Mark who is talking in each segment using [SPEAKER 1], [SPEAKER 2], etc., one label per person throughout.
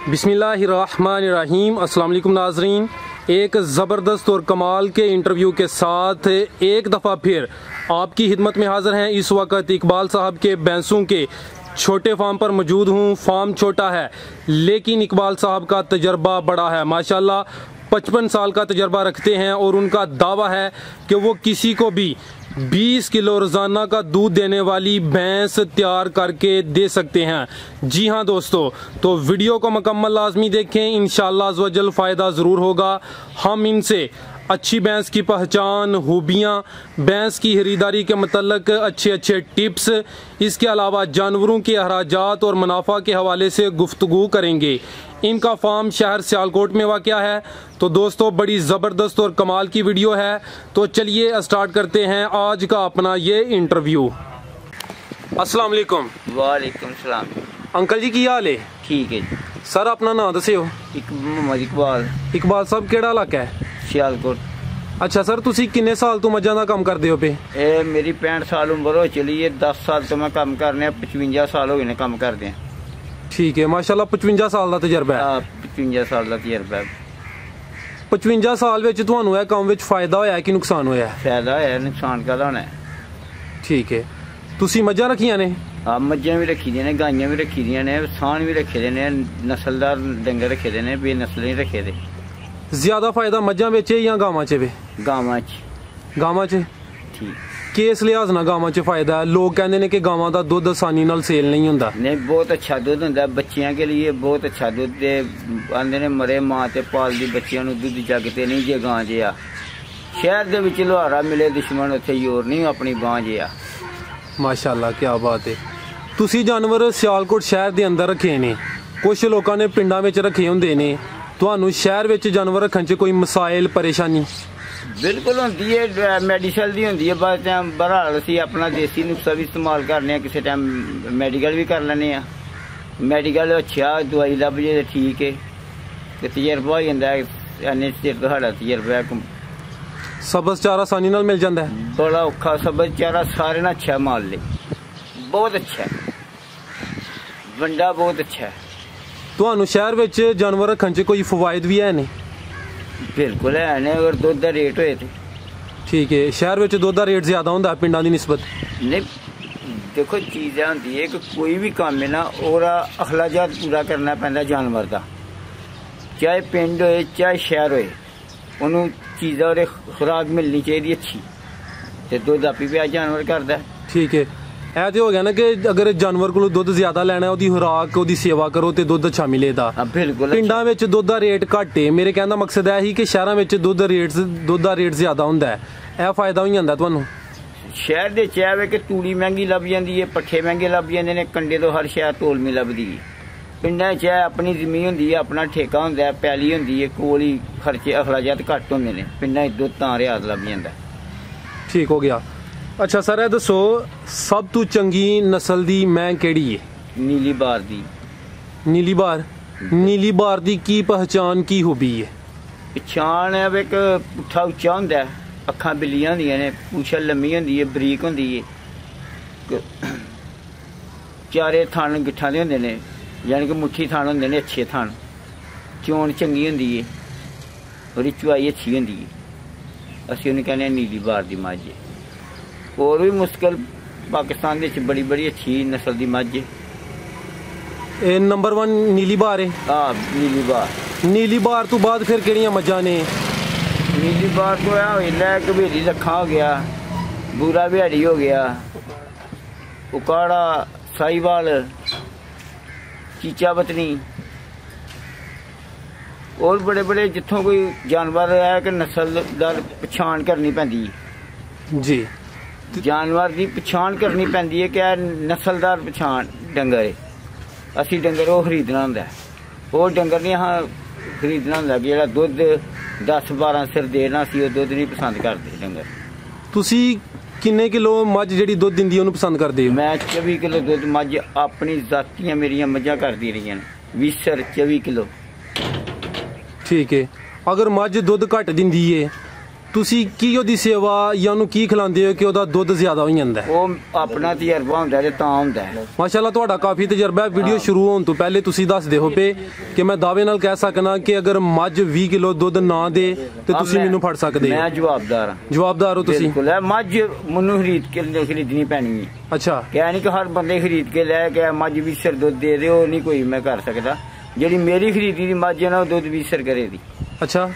[SPEAKER 1] बिस्मिल्लाहिर्रहमानिर्रहीम। अस्सलाम वालेकुम नाजरीन, एक ज़बरदस्त और कमाल के इंटरव्यू के साथ एक दफ़ा फिर आपकी खिदमत में हाज़िर हैं। इस वक्त इकबाल साहब के भैंसों के छोटे फार्म पर मौजूद हूँ। फार्म छोटा है लेकिन इकबाल साहब का तजर्बा बड़ा है। माशाल्लाह 55 साल का तजर्बा रखते हैं और उनका दावा है कि वो किसी को भी 20 किलो रोज़ाना का दूध देने वाली भैंस तैयार करके दे सकते हैं। जी हाँ दोस्तों, तो वीडियो को मुकम्मल लाजमी देखें, इंशाअल्लाह अज़्ज़ वजल फ़ायदा ज़रूर होगा। हम इनसे अच्छी भैंस की पहचान, खूबियाँ, भैंस की खरीदारी के मतलब अच्छे अच्छे टिप्स, इसके अलावा जानवरों के अखराजात और मुनाफा के हवाले से गुफ्तगू करेंगे। इनका फार्म शहर सियालकोट में वाक़या है। तो दोस्तों बड़ी ज़बरदस्त और कमाल की वीडियो है, तो चलिए स्टार्ट करते हैं आज का अपना ये इंटरव्यू। अस्सलाम वालेकुम।
[SPEAKER 2] वालेकुम सलाम।
[SPEAKER 1] अंकल जी की हाल है?
[SPEAKER 2] ठीक है जी।
[SPEAKER 1] सर अपना नाम दस्यो।
[SPEAKER 2] मोहम्मद इकबाल।
[SPEAKER 1] इकबाल साहब केड़ा इलाका है?
[SPEAKER 2] सियालकोट।
[SPEAKER 1] अच्छा सर, तुसी किन्ने साल तो मज्जां दा काम करदे हो पे?
[SPEAKER 2] मेरी 65 साल उम्र हो चली है। 10 साल तो मैं काम करने, 55 साल हो गए ने काम करदे हैं।
[SPEAKER 1] ठीक है, माशाल्लाह 55 साल का तजर्बा है।
[SPEAKER 2] 55 साल का तजर्बा है।
[SPEAKER 1] 55 साल विच तुहानू इह काम विच फायदा होया कि नुकसान होया?
[SPEAKER 2] फायदा है, नुकसान काहदा होना है।
[SPEAKER 1] ठीक है, तुसी मज्जां रखियां ने?
[SPEAKER 2] मज्जां भी रखी दियां ने, गाइयां भी रखी दियां ने, सांड भी रखे दे ने, नस्लदार डंगर रखे दे ने, बेनस्ल नहीं रखे दे।
[SPEAKER 1] ज्यादा फायदा मज्जां विच है या गावां च वे?
[SPEAKER 2] गावां च।
[SPEAKER 1] गावां च
[SPEAKER 2] ठीक।
[SPEAKER 1] किस लिहाज नाल गावां च फायदा है? लोग कहंदे ने कि गावां दा दुध आसानी नाल सेल नहीं हुंदा।
[SPEAKER 2] नहीं, बहुत अच्छा दूध होंदा बच्चियां के लिए, बहुत अच्छा दूध दे। आंदे ने मरे मां ते पाल दी बच्चियां नूं दुध जगते नहीं जे गां जिहा। शहर दे विच लोहारा मिले दुश्मन, उत्थे योर नहीं अपनी बां जिहा।
[SPEAKER 1] माशाल्लाह, क्या बात है। तुसी जानवर सियालकोट शहर दे अंदर रखे ने, कुछ लोगों ने पिंडां विच रखे हुंदे ने, तुहानू शहर विच जानवर रखण च कोई मसाइल परेशानी?
[SPEAKER 2] बिल्कुल होंदी है, मेडिसिन दी होंदी है। बस टाइम बहरहाल असीं अपना देसी नुस्खा भी इस्तेमाल करने, किसी टाइम मेडिकल भी कर लैने आ। मेडिकल अच्छा दवाई लभ जे ठीक है, ते तजर्बा हो जांदा है। इन्ने चिर तो साडा तजर्बा है।
[SPEAKER 1] सबज चारा आसानी नाल मिल जांदा है?
[SPEAKER 2] बड़ा औखा सबज चारा सारे नाल अच्छा माल ले, बहुत अच्छा है, बंडा बहुत अच्छा है।
[SPEAKER 1] तुहानू शहर विच जानवर रखण च कोई फवायद भी है ने?
[SPEAKER 2] बिल्कुल है ने, अगर दुध दा रेट होए ते।
[SPEAKER 1] ठीक है, शहर विच दुध दा रेट ज्यादा हुंदा पिंडां दी निस्बत?
[SPEAKER 2] नहीं, देखो चीज़ होंदी है कि कोई भी काम है ना, ओहदा अखलाजात पूरा करना पैंदा जानवर का। चाहे पिंड होए चाहे शहर होए, उन्होंने चीज़ा और खुराक मिलनी चाहिए अच्छी, तो दुध आप ही जानवर करता है।
[SPEAKER 1] ठीक है, ऐ तो हो गया ना कि अगर जानवर को दुध ज्यादा लेना है, उसकी खुराक उसकी सेवा करो तो दुध अच्छा मिलेगा।
[SPEAKER 2] बिल्कुल।
[SPEAKER 1] पिंडां विच दुध दा रेट घट है। मेरे कहने का मकसद है ही कि शहरां विच दुध दा रेट ज्यादा हुंदा है। यह फायदा हो जांदा तुहानू?
[SPEAKER 2] शहर दे चाहे कि तूड़ी महंगी लभ जाती है, पट्ठे महंगे लभ जाते हैं, कंडे तो हर शहर तोलमी लभदी है। पिंडां च अपनी जमीन होंदी है, अपना ठेका होंदा है, पैली होंदी है, कोल ही खर्चे अखराजात घट होंदे ने। पिंडां च दुध तां रियाज लभ जांदा।
[SPEAKER 1] ठीक हो गया। अच्छा सर, दसो सब तो चंगी नस्ल दी मैं केड़ी है?
[SPEAKER 2] नीली बार दी।
[SPEAKER 1] नीली बार? नीली बार दी की पहचान की खूबी है?
[SPEAKER 2] पछाण है एक पुट्ठा उच्चा होंदा है, अखां बिल्लियां होंदियां ने, पूंछ लम्मी होंदी है, बरीक होंदी है, चारे थन गिट्ठां दे होंदे ने, यानी कि मुट्ठी थन होंदे ने, अच्छे थन, चोण चंगी होंदी है, ओहदी चुआई अच्छी होंदी है। असीं उहनूं कहने नीली बार दी मझ है। और भी मुश्किल पाकिस्तान विच बड़ी बड़ी अच्छी नस्ल दी मझ है।
[SPEAKER 1] नंबर 1 नीली बार है?
[SPEAKER 2] हाँ, नीली बार।
[SPEAKER 1] नीली बार तो बाद फिर किहड़ियां मज्जां ने?
[SPEAKER 2] नीली बार तो है होइंदा कबेली लखा हो गया, बूरा बिहाड़ी हो गया, उकाड़ा, साहिवाल, चीचा बतनी, और बड़े बड़े जिथों कोई जानवर है कि नस्लदार पछाण करनी पैंदी
[SPEAKER 1] जी।
[SPEAKER 2] जानवर की पछाण करनी पैंदी है कि नस्लदार पछाण डंगर है। असी डंगर वो खरीदना होंदा है, वो डंगर नहीं हाँ खरीदना होंदा कि जेह्ड़ा दुध 10-12 सिर देना, असी वो दुध नहीं पसंद करते डंगर।
[SPEAKER 1] तुसी किन्ने किलो मझ जिहड़ी दुध दिंदी है उहनूं पसंद करदे हो?
[SPEAKER 2] मैं 24 किलो दुध मझ अपनी जातियां मेरियां मझां करदी रहियां ने, 20 सिर 24 किलो।
[SPEAKER 1] ठीक है, अगर मझ दुध घट दिंदी है ਤੁਸੀਂ ਕੀ ਉਹਦੀ ਸੇਵਾ ਜਾਂ ਉਹਨੂੰ ਕੀ ਖਿਲਾਉਂਦੇ ਹੋ ਕਿ ਉਹਦਾ ਦੁੱਧ ਜ਼ਿਆਦਾ ਹੋ ਜਾਂਦਾ ਹੈ?
[SPEAKER 2] ਉਹ ਆਪਣਾ ਤਜਰਬਾ ਹੁੰਦਾ ਤੇ ਤਾਂ ਹੁੰਦਾ ਹੈ।
[SPEAKER 1] ਮਾਸ਼ਾਅੱਲਾ ਤੁਹਾਡਾ ਕਾਫੀ ਤਜਰਬਾ ਹੈ। ਵੀਡੀਓ ਸ਼ੁਰੂ ਹੋਣ ਤੋਂ ਪਹਿਲੇ ਤੁਸੀਂ ਦੱਸਦੇ ਹੋ ਪਏ ਕਿ ਮੈਂ ਦਾਅਵੇ ਨਾਲ ਕਹਿ ਸਕਣਾ ਕਿ ਅਗਰ ਮੱਝ 20 ਕਿਲੋ ਦੁੱਧ ਨਾ ਦੇ ਤੇ ਤੁਸੀਂ ਮੈਨੂੰ ਫੜ ਸਕਦੇ ਹੋ।
[SPEAKER 2] ਮੈਂ ਜਵਾਬਦਾਰ ਹਾਂ।
[SPEAKER 1] ਜਵਾਬਦਾਰ ਹੋ ਤੁਸੀਂ?
[SPEAKER 2] ਬਿਲਕੁਲ ਹੈ। ਮੱਝ ਮੈਨੂੰ ਖਰੀਦਣੀ ਪੈਣੀ ਹੈ।
[SPEAKER 1] ਅੱਛਾ,
[SPEAKER 2] ਕਹਿ ਨਹੀਂ ਕਿ ਹਰ ਬੰਦੇ ਖਰੀਦ ਕੇ ਲੈ ਕੇ ਮੱਝ 20 ਸਿਰ ਦੁੱਧ ਦੇ ਉਹ ਨਹੀਂ ਕੋਈ ਮੈਂ ਕਰ ਸਕਦਾ। ਜਿਹੜੀ ਮੇਰੀ ਖਰੀਦੀ ਦੀ ਮੱਝ ਹੈ ਨਾ ਉਹ ਦੁੱਧ 20 ਸਿਰ ਕਰੇ ਦੀ।
[SPEAKER 1] ਅੱਛਾ,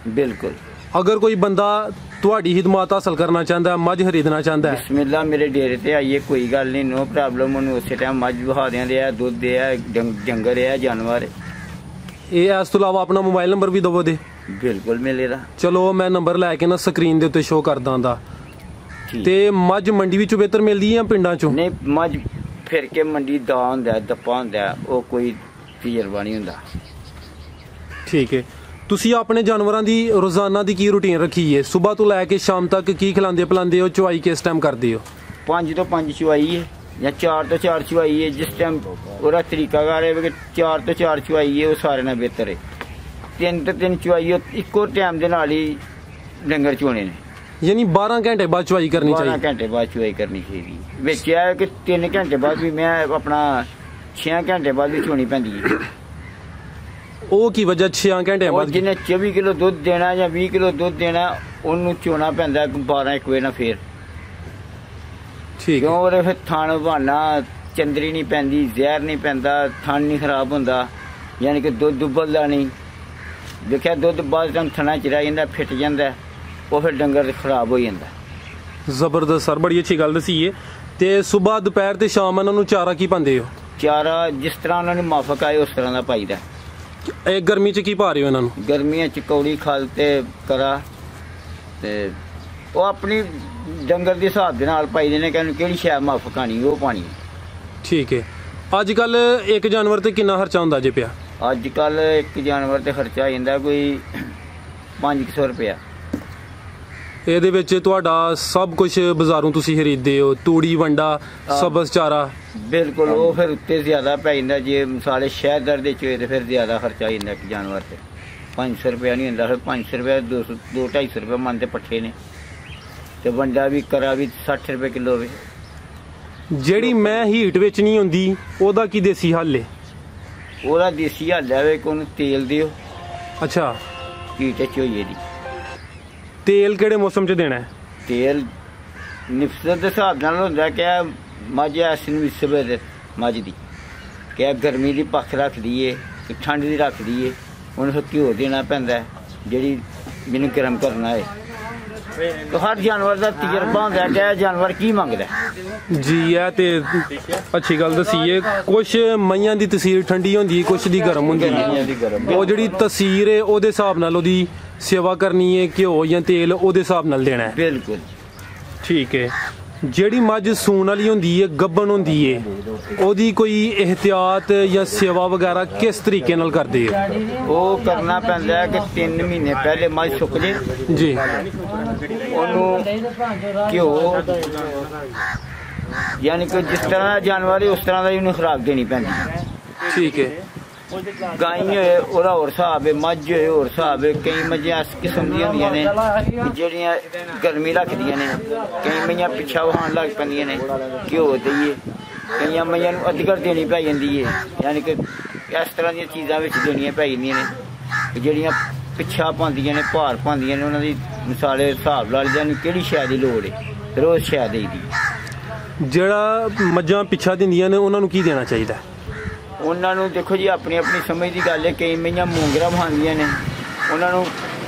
[SPEAKER 2] ਬਿਲਕੁਲ।
[SPEAKER 1] ਅਗਰ ਕੋਈ ਬੰਦਾ ਤੁਹਾਡੀ ਹਿਦਮਤ ਹਾਸਲ ਕਰਨਾ ਚਾਹੁੰਦਾ, ਮੱਝ ਖਰੀਦਣਾ ਚਾਹੁੰਦਾ ਹੈ,
[SPEAKER 2] ਬਿਸਮਿल्लाह ਮੇਰੇ ਡੇਰੇ ਤੇ ਆਈਏ, ਕੋਈ ਗੱਲ ਨਹੀਂ, ਨੋ ਪ੍ਰੋਬਲਮ। ਉਹਨੂੰ ਉਸੇ ਟਾਈਮ ਮੱਝ ਵਿਖਾ ਦਿਆਂਦੇ ਆ, ਦੁੱਧ ਦੇ ਆ, ਡੰਗਰ ਆ, ਜਾਨਵਰ।
[SPEAKER 1] ਇਹ ਇਸ ਤੋਂ ਇਲਾਵਾ ਆਪਣਾ ਮੋਬਾਈਲ ਨੰਬਰ ਵੀ ਦਵੋ ਦੇ।
[SPEAKER 2] ਬਿਲਕੁਲ ਮਿਲੇਗਾ।
[SPEAKER 1] ਚਲੋ ਮੈਂ ਨੰਬਰ ਲੈ ਕੇ ਨਾ ਸਕਰੀਨ ਦੇ ਉੱਤੇ ਸ਼ੋਅ ਕਰਦਾ ਦਾ। ਤੇ ਮੱਝ ਮੰਡੀ ਵਿੱਚੋਂ ਬਿਹਤਰ ਮਿਲਦੀ ਹੈ ਪਿੰਡਾਂ ਚੋਂ?
[SPEAKER 2] ਨਹੀਂ, ਮੱਝ ਫਿਰ ਕੇ ਮੰਡੀ ਦਾ ਹੁੰਦਾ, ਦੱਪਾ ਹੁੰਦਾ, ਉਹ ਕੋਈ ਤਜਰਬਾ ਨਹੀਂ ਹੁੰਦਾ।
[SPEAKER 1] ਠੀਕ ਹੈ। ਤੁਸੀਂ ਆਪਣੇ ਜਾਨਵਰਾਂ ਦੀ ਰੋਜ਼ਾਨਾ ਦੀ ਕੀ ਰੂਟੀਨ ਰੱਖੀ ਹੈ? ਸਵੇਰ ਤੋਂ ਲੈ ਕੇ ਸ਼ਾਮ ਤੱਕ ਕੀ ਖਿਲਾਉਂਦੇ ਪਿਲਾਉਂਦੇ ਹੋ? ਚੁਆਈ ਕਿਸ ਟਾਈਮ ਕਰਦੇ ਹੋ?
[SPEAKER 2] 5 ਤੋਂ 5 ਚੁਆਈ ਹੈ ਜਾਂ 4 ਤੋਂ 4 ਚੁਆਈ ਹੈ। ਜਿਸ ਟਾਈਮ ਉਹਦਾ ਤਰੀਕਾਕਾਰ ਹੈ ਕਿ 4 ਤੋਂ 4 ਚੁਆਈ ਹੈ, ਉਹ ਸਾਰੇ ਨਾਲ ਬਿਹਤਰ ਹੈ। 3 ਤੋਂ 3 ਚੁਆਈ ਇੱਕੋ ਟਾਈਮ ਦੇ ਨਾਲ ਹੀ ਡੰਗਰ ਚੋਣੇ ਨੇ।
[SPEAKER 1] ਯਾਨੀ 12 ਘੰਟੇ ਬਾਅਦ ਚੁਆਈ ਕਰਨੀ ਚਾਹੀਦੀ?
[SPEAKER 2] 12 ਘੰਟੇ ਬਾਅਦ ਚੁਆਈ ਕਰਨੀ ਚਾਹੀਦੀ। ਵਿੱਚ ਇਹ ਹੈ ਕਿ 3 ਘੰਟੇ ਬਾਅਦ ਵੀ ਮੈਂ ਆਪਣਾ 6 ਘੰਟੇ ਬਾਅਦ ਵੀ ਚੋਣੀ ਪੈਂਦੀ ਹੈ।
[SPEAKER 1] ਉਹ ਕੀ ਵਜ੍ਹਾ 6 ਘੰਟਿਆਂ ਬਾਅਦ?
[SPEAKER 2] ਜਿਹਨੇ 24 ਕਿਲੋ ਦੁੱਧ ਦੇਣਾ ਜਾਂ 20 ਕਿਲੋ ਦੁੱਧ ਦੇਣਾ, ਉਹਨੂੰ ਚੋਣਾ ਪੈਂਦਾ 12-1 ਵਜੇ ਨਾਲ ਫੇਰ।
[SPEAKER 1] ਠੀਕ।
[SPEAKER 2] ਕਿਉਂ? ਉਹਦੇ ਫਿਰ ਥਣ ਬਹਾਨਾ, ਚੰਦਰੀ ਨਹੀਂ ਪੈਂਦੀ, ਜ਼ਹਿਰ ਨਹੀਂ ਪੈਂਦਾ, ਥਣ ਨਹੀਂ ਖਰਾਬ ਹੁੰਦਾ, ਯਾਨੀ ਕਿ ਦੁੱਧ ਉਬਲਦਾ ਨਹੀਂ। ਦੇਖਿਆ ਦੁੱਧ ਬਾਅਦ ਟਾਈਮ ਥਣਾ ਚ ਰਹਿ ਜਾਂਦਾ, ਫਿੱਟ ਜਾਂਦਾ, ਉਹ ਫਿਰ ਡੰਗਰ ਖਰਾਬ ਹੋ ਜਾਂਦਾ।
[SPEAKER 1] ਜ਼ਬਰਦਸਤ ਸਰ, ਬੜੀ ਅੱਛੀ ਗੱਲ ਦਸੀ ਹੈ। ਤੇ ਸਵੇਰ ਦੁਪਹਿਰ ਤੇ ਸ਼ਾਮ ਇਹਨਾਂ ਨੂੰ ਚਾਰਾ ਕੀ ਪਾਉਂਦੇ ਹੋ?
[SPEAKER 2] ਚਾਰਾ ਜਿਸ ਤਰ੍ਹਾਂ ਉਹਨਾਂ ਨੂੰ ਮਾਫਕ ਆਏ ਉਸ ਤਰ੍ਹਾਂ ਦਾ ਪਾਈਦਾ।
[SPEAKER 1] ਇਹ ਗਰਮੀ ਚ ਕੀ ਪਾ ਰਹੇ ਹੋ ਇਹਨਾਂ ਨੂੰ?
[SPEAKER 2] ਗਰਮੀਆਂ ਚ ਕੌੜੀ ਖਲ ਤੇ ਕਰਾ, ਤੇ ਉਹ ਆਪਣੀ ਡੰਗਰ ਦੇ ਹਿਸਾਬ ਦੇ ਨਾਲ ਪਾਈਦੇ ਨੇ ਕਿ ਕਿਹੜੀ ਸ਼ੈ ਮਾਫਕ ਆਣੀ ਉਹ ਪਾਣੀ।
[SPEAKER 1] ਠੀਕ ਹੈ। ਅੱਜ ਕੱਲ ਇੱਕ ਜਾਨਵਰ ਤੇ ਕਿੰਨਾ ਖਰਚਾ ਹੁੰਦਾ ਜੇ ਪਿਆ?
[SPEAKER 2] ਅੱਜ ਕੱਲ ਇੱਕ ਜਾਨਵਰ ਤੇ ਖਰਚਾ ਆ ਜਾਂਦਾ ਕੋਈ 500 ਰੁਪਇਆ।
[SPEAKER 1] ਇਹਦੇ ਵਿੱਚ ਤੁਹਾਡਾ ਸਭ ਕੁਝ ਬਾਜ਼ਾਰੋਂ ਤੁਸੀਂ ਖਰੀਦਦੇ ਹੋ? ਤੂੜੀ, ਵੰਡਾ, ਸਬਜ਼ ਚਾਰਾ?
[SPEAKER 2] ਬਿਲਕੁਲ। ਉਹ ਫਿਰ ਉੱਤੇ ਜ਼ਿਆਦਾ ਪੈ ਜਾਂਦਾ। ਜੇ ਮਿਸਾਲੇ ਸ਼ਹਿਰ ਦਰ ਦੇ ਚੋਏ ਤੇ ਫਿਰ ਜ਼ਿਆਦਾ ਖਰਚਾ ਆ ਜਾਂਦਾ ਇੱਕ ਜਾਨਵਰ ਤੇ। 500 ਰੁਪਇਆ ਨਹੀਂ ਹੁੰਦਾ, ਫਿਰ 500 ਰੁਪਇਆ 200-250 ਰੁਪਏ ਮਨ ਦੇ ਪੱਠੇ ਨੇ, ਤੇ ਵੰਡਾ ਵੀ ਕਰਾ ਵੀ 60 ਰੁਪਏ ਕਿਲੋ ਵੇ।
[SPEAKER 1] ਜਿਹੜੀ ਮੈਂ ਹੀਟ ਵਿੱਚ ਨਹੀਂ ਹੁੰਦੀ ਉਹਦਾ ਕੀ ਦੇਸੀ ਹੱਲ ਹੈ?
[SPEAKER 2] ਉਹਦਾ ਦੇਸੀ ਹੱਲ ਹੈ ਕਿ ਉਹਨੂੰ ਤੇਲ ਦਿਓ।
[SPEAKER 1] ਅੱਛਾ,
[SPEAKER 2] ਹੀਟ ਚ ਹੋਈਏ ਦੀ।
[SPEAKER 1] ਤੇਲ ਕਿਹੜੇ ਮੌਸਮ 'ਚ ਦੇਣਾ ਹੈ?
[SPEAKER 2] ਤੇਲ ਨਿਫਸਤ ਦੇ ਹਿਸਾਬ ਨਾਲ ਹੁੰਦਾ ਕਿ ਮੱਝ ਐਸੀ ਨਿਸਬਤ ਮੱਝ ਦੀ ਕਿ ਗਰਮੀ ਦੀ ਪੱਖ ਰੱਖਦੀ ਏ ਕਿ ਠੰਡ ਦੀ ਰੱਖਦੀ ਏ, ਉਹਨੂੰ ਫਿਰ ਘਿਓ ਦੇਣਾ ਪੈਂਦਾ ਜਿਹੜੀ ਮੈਨੂੰ ਗਰਮ ਕਰਨਾ ਹੈ। ਹਰ ਜਾਨਵਰ ਦਾ ਤਜਰਬਾ ਹੁੰਦਾ ਕਿ ਇਹ ਜਾਨਵਰ ਕੀ ਮੰਗਦਾ।
[SPEAKER 1] ਜੀ ਇਹ ਤੇ ਅੱਛੀ ਗੱਲ ਦਸੀ ਹੈ। ਕੁਛ ਮਈਆਂ ਦੀ ਤਸੀਰ ਠੰਡੀ ਹੁੰਦੀ, ਕੁਛ ਦੀ ਗਰਮ ਹੁੰਦੀ ਹੈ। ਉਹ ਜਿਹੜੀ ਤਸੀਰ ਹੈ ਉਹਦੇ ਹਿਸਾਬ ਨਾਲ ਉਹਦੀ ਸੇਵਾ ਕਰਨੀ ਹੈ, ਘਿਓ ਜਾਂ ਤੇਲ ਉਹਦੇ ਹਿਸਾਬ ਨਾਲ ਦੇਣਾ ਹੈ।
[SPEAKER 2] ਬਿਲਕੁਲ
[SPEAKER 1] ਠੀਕ ਹੈ। ਜਿਹੜੀ ਮੱਝ ਸੂਣ ਵਾਲੀ ਹੁੰਦੀ ਹੈ, ਗੱਭਣ ਹੁੰਦੀ ਹੈ, ਉਹਦੀ ਕੋਈ ਇਹਤਿਆਤ ਜਾਂ ਸੇਵਾ ਵਗੈਰਾ ਕਿਸ ਤਰੀਕੇ ਨਾਲ ਕਰਦੇ ਹੋ?
[SPEAKER 2] ਉਹ ਕਰਨਾ ਪੈਂਦਾ ਕਿ 3 ਮਹੀਨੇ ਪਹਿਲੇ ਮੱਝ ਸੁੱਕ ਜੇ
[SPEAKER 1] ਜੀ,
[SPEAKER 2] ਉਹਨੂੰ ਘਿਓ ਯਾਨੀ ਕਿ ਜਿਸ ਤਰ੍ਹਾਂ ਜਾਨਵਰ ਹੈ ਉਸ ਤਰ੍ਹਾਂ ਦਾ ਉਹਨੂੰ ਖੁਰਾਕ ਦੇਣੀ ਪੈਂਦੀ।
[SPEAKER 1] ਠੀਕ ਹੈ।
[SPEAKER 2] ਗਾਈ ਹੋਏ ਉਹਦਾ ਹੋਰ ਹਿਸਾਬ ਹੈ, ਮੱਝ ਹੋਏ ਹੋਰ ਹਿਸਾਬ ਹੈ। ਕਈ ਮੱਝਾਂ ਇਸ ਕਿਸਮ ਦੀਆਂ ਹੁੰਦੀਆਂ ਨੇ ਜਿਹੜੀਆਂ ਗਰਮੀ ਰੱਖਦੀਆਂ ਨੇ, ਕਈ ਮਈਆਂ ਪਿੱਛਾ ਵਹਾਉਣ ਲੱਗ ਪੈਂਦੀਆਂ ਨੇ ਘਿਓ ਦੇਈਏ, ਕਈਆਂ ਮਈਆਂ ਨੂੰ ਅਧਿਕਰ ਦੇਣੀ ਪੈ ਜਾਂਦੀ ਹੈ। ਯਾਨੀ ਕਿ ਇਸ ਤਰ੍ਹਾਂ ਦੀਆਂ ਚੀਜ਼ਾਂ ਵਿੱਚ ਦੇਣੀਆਂ ਪੈ ਜਾਂਦੀਆਂ ਨੇ ਜਿਹੜੀਆਂ ਪਿੱਛਾ ਪਾਉਂਦੀਆਂ ਨੇ, ਭਾਰ ਪਾਉਂਦੀਆਂ ਨੇ। ਉਹਨਾਂ ਦੀ ਮਿਸਾਲੇ ਹਿਸਾਬ ਲਾ ਲਈਦਾ ਕਿਹੜੀ ਸ਼ੈ ਦੀ ਲੋੜ ਹੈ, ਫਿਰ ਉਹ ਸ਼ੈ ਦੇਈਦੀ।
[SPEAKER 1] ਜਿਹੜਾ ਮੱਝਾਂ ਪਿੱਛਾ ਦਿੰਦੀਆਂ ਨੇ ਉਹਨਾਂ ਨੂੰ ਕੀ ਦੇਣਾ ਚਾਹੀਦਾ?
[SPEAKER 2] ਉਹਨਾਂ ਨੂੰ ਦੇਖੋ ਜੀ ਆਪਣੀ ਆਪਣੀ ਸਮਝ ਦੀ ਗੱਲ ਹੈ। ਕਈ ਮਈਆਂ ਮੂੰਗਰਾ ਬਹਾਉਂਦੀਆਂ ਨੇ, ਉਹਨਾਂ ਨੂੰ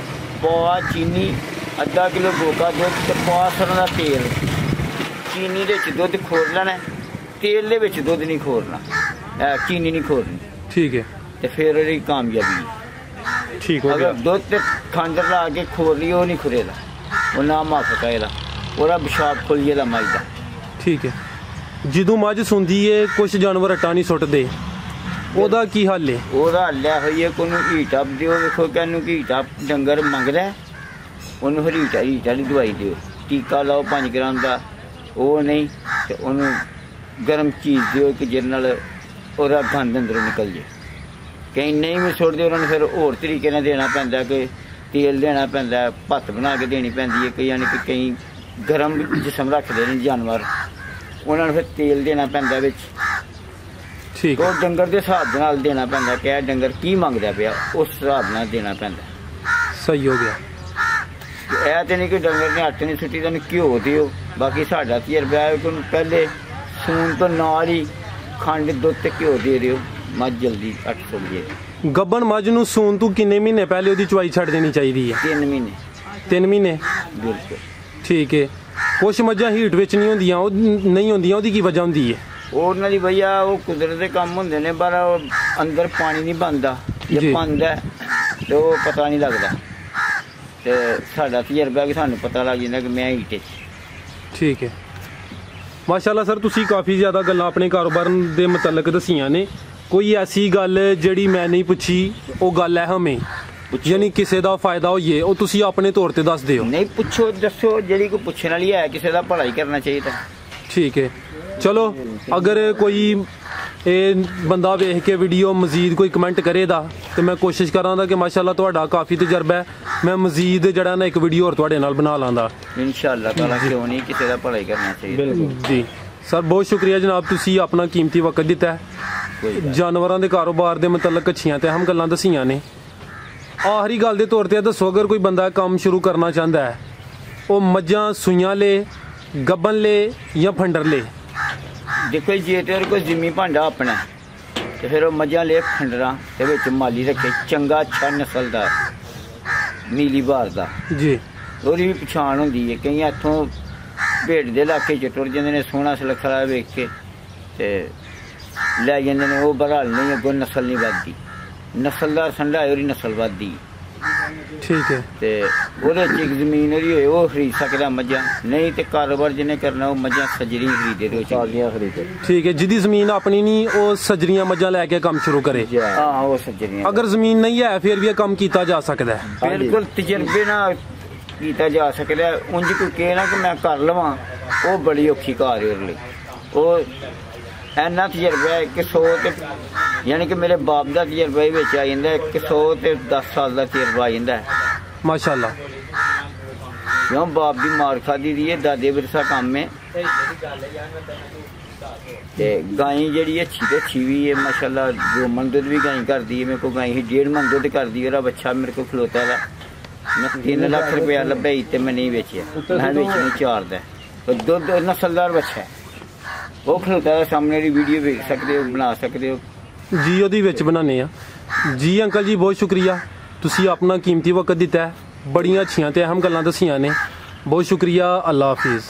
[SPEAKER 2] ਪਵਾ ਚੀਨੀ, ਅੱਧਾ ਕਿਲੋ ਗੋਗਾ ਦੁੱਧ ਤੇ ਪਵਾ ਸਰੋਂ ਦਾ ਤੇਲ, ਚੀਨੀ ਦੇ ਵਿੱਚ ਦੁੱਧ ਖੋਰ ਲੈਣਾ, ਤੇਲ ਦੇ ਵਿੱਚ ਦੁੱਧ ਨਹੀਂ ਖੋਰਨਾ, ਚੀਨੀ ਨਹੀਂ ਖੋਰਨੀ। ਠੀਕ ਹੈ। ਤੇ ਫਿਰ ਉਹਦੀ ਕਾਮਯਾਬੀ। ਠੀਕ ਹੋ ਗਿਆ। ਦੁੱਧ ਤੇ ਖੰਡ ਲਾ ਕੇ ਖੋਰ ਲਈ ਉਹ ਨਹੀਂ ਖੁਰੇਦਾ, ਉਹ ਨਾ ਮਾਫਕ ਇਹਦਾ, ਉਹਦਾ ਪਿਸ਼ਾਬ ਖੁੱਲ ਜਾਏਦਾ ਮੱਝ ਦਾ। ਠੀਕ ਹੈ। ਜਦੋਂ ਮੱਝ ਸੁੰਦੀ ਹੈ ਕੁਛ ਜਾਨਵਰ ਹੱਟਾ ਨਹੀਂ ਸੁੱਟਦੇ, ਉਹਦਾ ਕੀ ਹੱਲ ਹੈ? ਉਹਦਾ ਹੱਲ ਹੈ ਹੋਈ ਹੈ ਕਿ ਉਹਨੂੰ ਹੀਟਅਪ ਦਿਓ। ਵੇਖੋ ਕਿ ਇਹਨੂੰ ਹੀਟਅਪ ਡੰਗਰ ਮੰਗਦਾ, ਉਹਨੂੰ ਫਿਰ ਹੀਟ ਵਾਲੀ ਦਵਾਈ ਦਿਓ। ਟੀਕਾ ਲਾਓ 5 ਗ੍ਰਾਮ ਦਾ, ਉਹ ਨਹੀਂ ਤੇ ਉਹਨੂੰ ਗਰਮ ਚੀਜ਼ ਦਿਓ ਕਿ ਜਿਹਦੇ ਨਾਲ ਉਹਦਾ ਗੰਦ ਅੰਦਰੋਂ ਨਿਕਲ ਜੇ। ਕਈ ਨਹੀਂ ਵੀ ਸੁੱਟਦੇ, ਉਹਨਾਂ ਨੂੰ ਫਿਰ ਹੋਰ ਤਰੀਕੇ ਨਾਲ ਦੇਣਾ ਪੈਂਦਾ ਕਿ ਤੇਲ ਦੇਣਾ ਪੈਂਦਾ, ਭੱਤ ਬਣਾ ਕੇ ਦੇਣੀ ਪੈਂਦੀ ਹੈ। ਕਈ ਯਾਨੀ ਕਿ ਕਈ ਗਰਮ ਜਿਸਮ ਰੱਖਦੇ ਨੇ ਜਾਨਵਰ, ਉਹਨਾਂ ਨੂੰ ਫਿਰ ਤੇਲ ਦੇਣਾ ਪੈਂਦਾ ਵਿੱਚ।
[SPEAKER 1] ਠੀਕ
[SPEAKER 2] ਉਹ ਡੰਗਰ ਦੇ ਹਿਸਾਬ ਦੇ ਨਾਲ ਦੇਣਾ ਪੈਂਦਾ ਕਿ ਇਹ ਡੰਗਰ ਕੀ ਮੰਗਦਾ ਪਿਆ, ਉਸ ਹਿਸਾਬ ਨਾਲ ਦੇਣਾ ਪੈਂਦਾ।
[SPEAKER 1] ਸਹੀ ਹੋ ਗਿਆ।
[SPEAKER 2] ਇਹ ਤੇ ਨਹੀਂ ਕਿ ਡੰਗਰ ਨੇ ਆਟੇ ਨਹੀਂ ਸੁੱਟੀ ਤੁਹਾਨੂੰ ਘਿਓ ਦਿਓ। ਬਾਕੀ ਸਾਡਾ ਤਜਰਬਾ ਹੈ ਕਿ ਉਹਨੂੰ ਪਹਿਲੇ ਸੂਣ ਤੋਂ ਨਾਲ ਹੀ ਖੰਡ, ਦੁੱਧ ਤੇ ਘਿਓ ਦੇ ਦਿਓ, ਮੱਝ ਜਲਦੀ ਅੱਟ ਸਕਦੀ ਹੈ।
[SPEAKER 1] ਗੱਬਣ ਮੱਝ ਨੂੰ ਸੂਣ ਤੋਂ ਕਿੰਨੇ ਮਹੀਨੇ ਪਹਿਲੇ ਉਹਦੀ ਚਵਾਈ ਛੱਡ ਦੇਣੀ ਚਾਹੀਦੀ ਹੈ?
[SPEAKER 2] 3 ਮਹੀਨੇ।
[SPEAKER 1] 3 ਮਹੀਨੇ,
[SPEAKER 2] ਬਿਲਕੁਲ
[SPEAKER 1] ਠੀਕ ਹੈ। ਕੁਛ ਮੱਝਾਂ ਹੀਟ ਵਿੱਚ ਨਹੀਂ ਹੁੰਦੀਆਂ, ਉਹ ਨਹੀਂ ਹੁੰਦੀਆਂ, ਉਹਦੀ ਕੀ ਵਜ੍ਹਾ ਹੁੰਦੀ ਹੈ?
[SPEAKER 2] ਉਹਨਾਂ ਦੀ ਵਜ੍ਹਾ ਉਹ ਕੁਦਰਤ ਦੇ ਕੰਮ ਹੁੰਦੇ ਨੇ, ਪਰ ਉਹ ਅੰਦਰ ਪਾਣੀ ਨਹੀਂ ਬਣਦਾ, ਜੇ ਬਣਦਾ ਤੇ ਉਹ ਪਤਾ ਨਹੀਂ ਲੱਗਦਾ। ਤੇ ਸਾਡਾ ਤਜਰਬਾ ਕਿ ਸਾਨੂੰ ਪਤਾ ਲੱਗ ਜਾਂਦਾ ਕਿ ਮੈਂ ਹੀਟ 'ਚ।
[SPEAKER 1] ਠੀਕ ਹੈ, ਮਾਸ਼ਾਅੱਲਾ ਸਰ, ਤੁਸੀਂ ਕਾਫੀ ਜ਼ਿਆਦਾ ਗੱਲਾਂ ਆਪਣੇ ਕਾਰੋਬਾਰ ਦੇ ਮੁਤਲਕ ਦਸੀਆਂ ਨੇ। ਕੋਈ ਐਸੀ ਗੱਲ ਜਿਹੜੀ ਮੈਂ ਨਹੀਂ ਪੁੱਛੀ, ਉਹ ਗੱਲ ਹੈ ਹਮੇ, ਯਾਨੀ ਕਿਸੇ ਦਾ ਫਾਇਦਾ ਹੋਈਏ, ਉਹ ਤੁਸੀਂ ਆਪਣੇ ਤੌਰ ਤੇ ਦੱਸ ਦਿਓ।
[SPEAKER 2] ਨਹੀਂ ਪੁੱਛੋ, ਦੱਸੋ, ਜਿਹੜੀ ਕੋਈ ਪੁੱਛਣ ਵਾਲੀ ਹੈ, ਕਿਸੇ ਦਾ ਭਲਾ ਹੀ ਕਰਨਾ ਚਾਹੀਦਾ।
[SPEAKER 1] ਠੀਕ ਹੈ, ਚਲੋ ਅਗਰ ਕੋਈ ਇਹ ਬੰਦਾ ਵੇਖ ਕੇ ਵੀਡੀਓ ਮਜ਼ੀਦ ਕੋਈ ਕਮੈਂਟ ਕਰੇਗਾ ਤੇ ਮੈਂ ਕੋਸ਼ਿਸ਼ ਕਰਾਂਗਾ ਕਿ ਮਾਸ਼ਾਅੱਲਾ ਤੁਹਾਡਾ ਕਾਫੀ ਤਜਰਬਾ ਹੈ, ਮੈਂ ਮਜ਼ੀਦ ਜਿਹੜਾ ਨਾ ਇੱਕ ਵੀਡੀਓ ਹੋਰ ਤੁਹਾਡੇ ਨਾਲ ਬਣਾ ਲਾਂਗਾ
[SPEAKER 2] ਇਨਸ਼ਾਅੱਲਾ ਤਾਲਾ। ਕਿਉਂ ਨਹੀਂ, ਕਿਸੇ ਦਾ ਭਲਾ ਹੀ ਕਰਨਾ ਚਾਹੀਦਾ।
[SPEAKER 1] ਜੀ ਸਰ, ਬਹੁਤ ਸ਼ੁਕਰੀਆ ਜਨਾਬ, ਤੁਸੀਂ ਆਪਣਾ ਕੀਮਤੀ ਵਕਤ ਦਿੱਤਾ ਹੈ। ਜਾਨਵਰਾਂ ਦੇ ਕਾਰੋਬਾਰ ਦੇ ਮੁਤਲਕ ਅੱਛੀਆਂ ਤੇ ਅਹਿਮ ਗੱਲਾਂ ਦਸੀਆਂ ਨੇ। ਆਖਰੀ ਗੱਲ ਦੇ ਤੌਰ ਤੇ ਦੱਸੋ, ਅਗਰ ਕੋਈ ਬੰਦਾ ਕੰਮ ਸ਼ੁਰੂ ਕਰਨਾ ਚਾਹੁੰਦਾ ਹੈ, ਉਹ ਮੱਝਾਂ ਸੂਈਆਂ ਲੈ, ਗੱਬਨ ਲੈ ਜਾਂ ਫੰਡਰ ਲੈ?
[SPEAKER 2] ਦੇਖੋ ਜੇ ਤੇ ਕੋਈ ਜ਼ਿਮੀ ਭਾਂਡਾ ਆਪਣਾ ਤੇ ਫਿਰ ਉਹ ਮੱਝਾਂ ਲੈ ਖੰਡਰਾਂ ਦੇ ਵਿੱਚ ਮਾਲੀ ਰੱਖੇ, ਚੰਗਾ ਅੱਛਾ ਨਸਲ ਦਾ ਨੀਲੀ ਬਾਰ ਦਾ
[SPEAKER 1] ਜੀ,
[SPEAKER 2] ਉਹਦੀ ਵੀ ਪਛਾਣ ਹੁੰਦੀ ਹੈ। ਕਈ ਇੱਥੋਂ ਭੇਡ ਦੇ ਇਲਾਕੇ 'ਚ ਟੁਰ ਜਾਂਦੇ ਨੇ, ਸੋਹਣਾ ਸੁਲੱਖਾ ਵੇਖ ਕੇ ਤੇ ਲੈ ਜਾਂਦੇ ਨੇ। ਉਹ ਬਹਰਾਲ ਨਹੀਂ, ਅੱਗੋਂ ਨਸਲ ਨਹੀਂ ਵੱਧਦੀ, ਨਸਲਦਾਰ ਸੰਡਾ ਹੈ, ਉਹਦੀ ਨਸਲ ਵੱਧਦੀ।
[SPEAKER 1] ਠੀਕ ਹੈ,
[SPEAKER 2] ਤੇ ਉਹਦੇ 'ਚ ਇੱਕ ਜ਼ਮੀਨ ਉਹਦੀ ਹੋਏ ਉਹ ਖਰੀਦ ਸਕਦਾ ਮੱਝਾਂ, ਨਹੀਂ ਤੇ ਕਾਰੋਬਾਰ ਜਿਹਨੇ ਕਰਨਾ ਉਹ ਮੱਝਾਂ ਸੱਜਰੀ ਖਰੀਦੇ ਤੇ ਚਾਲੀਆਂ ਖਰੀਦੇ।
[SPEAKER 1] ਠੀਕ ਹੈ, ਜਿਹਦੀ ਜ਼ਮੀਨ ਆਪਣੀ ਨਹੀਂ, ਉਹ ਸੱਜਰੀਆਂ ਮੱਝਾਂ ਲੈ ਕੇ ਕੰਮ ਸ਼ੁਰੂ ਕਰੇ।
[SPEAKER 2] ਹਾਂ, ਉਹ ਸੱਜਰੀਆਂ।
[SPEAKER 1] ਅਗਰ ਜ਼ਮੀਨ ਨਹੀਂ ਹੈ ਫਿਰ ਵੀ ਇਹ ਕੰਮ ਕੀਤਾ ਜਾ ਸਕਦਾ ਹੈ?
[SPEAKER 2] ਬਿਲਕੁਲ ਤਜਰਬੇ ਨਾਲ ਕੀਤਾ ਜਾ ਸਕਦਾ। ਉਂਝ ਕੋਈ ਕਹੇ ਨਾ ਕਿ ਮੈਂ ਕਰ ਲਵਾਂ, ਉਹ ਬੜੀ ਔਖੀ ਕਾਰ ਹੈ ਉਹਦੇ ਲਈ। ਉਹ ਇੰਨਾ ਤਜਰਬਾ ਹੈ ਕਿ 100 ਤੇ ਯਾਨੀ ਕਿ ਮੇਰੇ ਬਾਪ ਦਾ ਤਜਰਬਾ ਵਿੱਚ ਆ ਜਾਂਦਾ, 100 ਤੇ 10 ਸਾਲ ਦਾ ਤਜਰਬਾ ਆ ਜਾਂਦਾ ਹੈ
[SPEAKER 1] ਮਾਸ਼ਾਅੱਲਾ।
[SPEAKER 2] ਕਿਉਂ ਬਾਪ ਦੀ ਮਾਰ ਖਾਦੀ ਦੀ ਹੈ, ਦਾਦੇ ਵਿਰਸਾ ਕੰਮ ਹੈ। ਤੇ ਗਾਈ ਜਿਹੜੀ ਅੱਛੀ ਤੇ ਅੱਛੀ ਵੀ ਹੈ ਮਾਸ਼ਾਅੱਲਾ। 2 ਮਣ ਦੁੱਧ ਵੀ ਗਾਈ ਕਰਦੀ ਹੈ। ਮੇਰੇ ਕੋਲ ਗਾਈ 1.5 ਮਣ ਦੁੱਧ ਕਰਦੀ। ਉਹਦਾ ਬੱਚਾ ਮੇਰੇ ਕੋਲ ਖਲੋਤਾ ਵਾ, ਮੈਂ 3 ਲੱਖ ਰੁਪਇਆ ਲੱਭਿਆ ਤੇ ਮੈਂ ਨਹੀਂ ਵੇਚਿਆ, ਮੈਂ ਵੇਚਣੀ 4 ਦਾ। ਦੁੱਧ ਨਸਲਦਾਰ ਬੱਚਾ ਹੈ, ਉਹ ਖਲੋਤਾ ਦਾ ਸਾਹਮਣੇ ਦੀ ਵੀਡੀਓ ਵੇਖ ਸਕਦੇ ਹੋ, ਬਣਾ ਸਕਦੇ ਹੋ
[SPEAKER 1] ਜੀ, ਉਹਦੇ ਵਿੱਚ ਬਣਾਉਂਦੇ ਆ ਜੀ। ਅੰਕਲ ਜੀ ਬਹੁਤ ਸ਼ੁਕਰੀਆ, ਤੁਸੀਂ ਆਪਣਾ ਕੀਮਤੀ ਵਕਤ ਦਿੱਤਾ ਹੈ, ਬੜੀਆਂ ਅੱਛੀਆਂ ਤੇ ਅਹਿਮ ਗੱਲਾਂ ਦਸੀਆਂ ਨੇ। ਬਹੁਤ ਸ਼ੁਕਰੀਆ, ਅੱਲਾ ਹਾਫਿਜ਼।